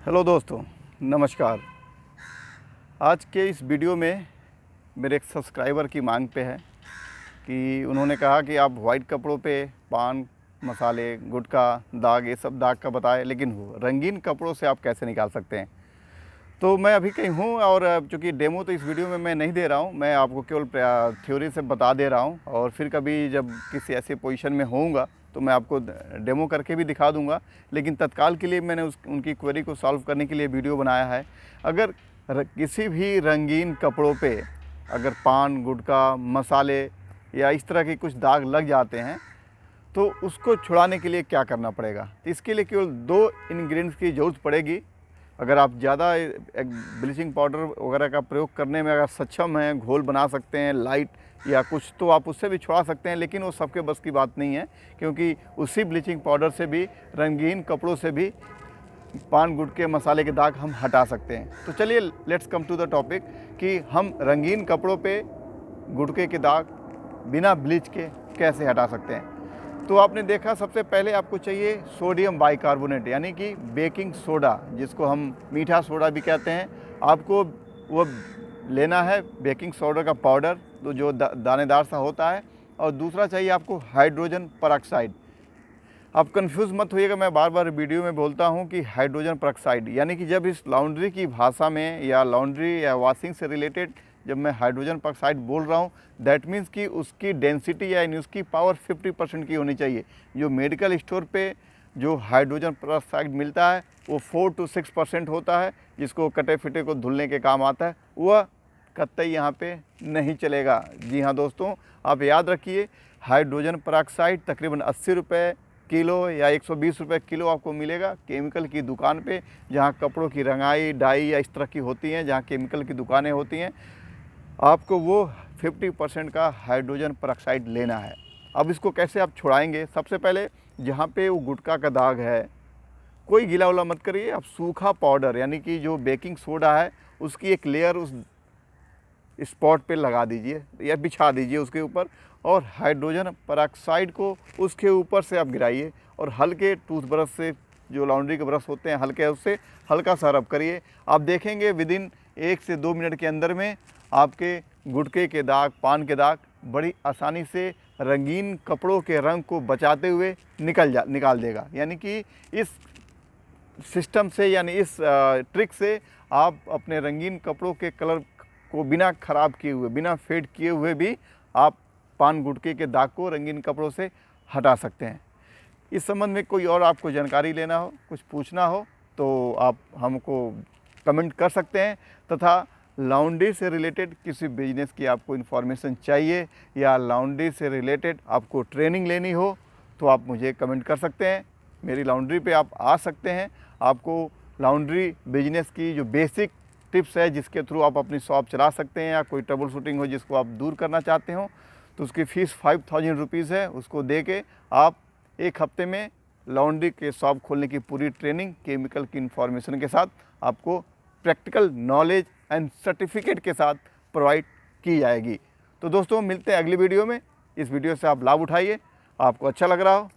Hello दोस्तों, नमस्कार। आज के इस वीडियो में मेरे एक सब्सक्राइबर की मांग पे है कि उन्होंने कहा कि आप वाइट कपड़ों पे पान मसाले, गुटखा, दाग, ये सब दाग का बताएं, लेकिन वो रंगीन कपड़ों से आप कैसे निकाल सकते हैं। तो मैं अभी कहीं हूँ और चूँकि डेमो तो इस वीडियो में मैं नहीं दे रहा हूँ, मैं आपको केवल थ्योरी से बता दे रहा हूँ और फिर कभी जब किसी ऐसे पोजीशन में होऊंगा तो मैं आपको डेमो करके भी दिखा दूंगा। लेकिन तत्काल के लिए मैंने उनकी क्वेरी को सॉल्व करने के लिए वीडियो बनाया है। अगर किसी भी रंगीन कपड़ों पे अगर पान, गुटखा, मसाले या इस तरह के कुछ दाग लग जाते हैं तो उसको छुड़ाने के लिए क्या करना पड़ेगा। तो इसके लिए केवल 2 इंग्रेडिएंट्स की ज़रूरत पड़ेगी। अगर आप ज़्यादा ब्लीचिंग पाउडर वगैरह का प्रयोग करने में अगर सक्षम हैं, घोल बना सकते हैं लाइट या कुछ, तो आप उससे भी छुड़ा सकते हैं। लेकिन वो सबके बस की बात नहीं है, क्योंकि उसी ब्लीचिंग पाउडर से भी, रंगीन कपड़ों से भी पान, गुटखे, मसाले के दाग हम हटा सकते हैं। तो चलिए let's come to the topic कि हम रंगीन कपड़ों पे गुटखे के दाग बिना ब्लीच के कैसे हटा सकते हैं। तो आपने देखा, सबसे पहले आपको चाहिए सोडियम बाइकार्बोनेट यानी कि बेकिंग सोडा, जिसको हम मीठा सोडा भी कहते हैं। आपको वो लेना है बेकिंग सोडा का पाउडर, तो जो दानेदार सा होता है। और दूसरा चाहिए आपको हाइड्रोजन परऑक्साइड। आप कंफ्यूज मत होइएगा, मैं बार बार वीडियो में बोलता हूँ कि हाइड्रोजन परऑक्साइड यानी कि जब इस लॉन्ड्री की भाषा में या लॉन्ड्री या वॉशिंग से रिलेटेड जब मैं हाइड्रोजन परऑक्साइड बोल रहा हूँ, दैट मीन्स कि उसकी डेंसिटी या उसकी पावर 50% की होनी चाहिए। जो मेडिकल स्टोर पे जो हाइड्रोजन परऑक्साइड मिलता है वो 4 to 6% होता है, जिसको कटे फिटे को धुलने के काम आता है। वह कतई यहाँ पे नहीं चलेगा। जी हाँ दोस्तों, आप याद रखिए, हाइड्रोजन परऑक्साइड तकरीबन 80 रुपये किलो या 120 रुपये किलो आपको मिलेगा केमिकल की दुकान पे, जहाँ कपड़ों की रंगाई, डाई या इस तरह की होती हैं, जहाँ केमिकल की दुकानें होती हैं। आपको वो 50% का हाइड्रोजन परऑक्साइड लेना है। अब इसको कैसे आप छुड़ाएंगे? सबसे पहले जहाँ पे वो गुटखा का दाग है, कोई गीला उला मत करिए, आप सूखा पाउडर यानी कि जो बेकिंग सोडा है उसकी एक लेयर उस स्पॉट पे लगा दीजिए या बिछा दीजिए उसके ऊपर, और हाइड्रोजन परऑक्साइड को उसके ऊपर से आप गिराइए और हल्के टूथब्रश से, जो लॉन्ड्री के ब्रश होते हैं हल्के, उससे हल्का सा रब करिए। आप देखेंगे विदिन 1 से 2 मिनट के अंदर में आपके गुटखे के दाग, पान के दाग बड़ी आसानी से रंगीन कपड़ों के रंग को बचाते हुए निकाल देगा। यानी कि इस सिस्टम से, यानी इस ट्रिक से आप अपने रंगीन कपड़ों के कलर को बिना ख़राब किए हुए, बिना फेड किए हुए भी आप पान गुटखे के दाग को रंगीन कपड़ों से हटा सकते हैं। इस संबंध में कोई और आपको जानकारी लेना हो, कुछ पूछना हो, तो आप हमको कमेंट कर सकते हैं। तथा लॉन्ड्री से रिलेटेड किसी बिजनेस की आपको इन्फॉर्मेशन चाहिए या लॉन्ड्री से रिलेटेड आपको ट्रेनिंग लेनी हो, तो आप मुझे कमेंट कर सकते हैं। मेरी लॉन्ड्री पे आप आ सकते हैं। आपको लॉन्ड्री बिजनेस की जो बेसिक टिप्स है, जिसके थ्रू आप अपनी शॉप चला सकते हैं, या कोई ट्रबल शूटिंग हो जिसको आप दूर करना चाहते हो, तो उसकी फ़ीस 5000 रुपीज़ है। उसको दे के आप 1 हफ्ते में लॉन्ड्री के शॉप खोलने की पूरी ट्रेनिंग केमिकल की इन्फॉर्मेशन के साथ आपको प्रैक्टिकल नॉलेज एंड सर्टिफिकेट के साथ प्रोवाइड की जाएगी। तो दोस्तों, मिलते हैं अगली वीडियो में। इस वीडियो से आप लाभ उठाइए। आपको अच्छा लग रहा हो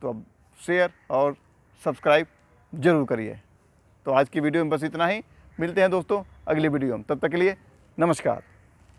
तो अब शेयर और सब्सक्राइब ज़रूर करिए। तो आज की वीडियो में बस इतना ही। मिलते हैं दोस्तों अगली वीडियो में, तब तक के लिए नमस्कार।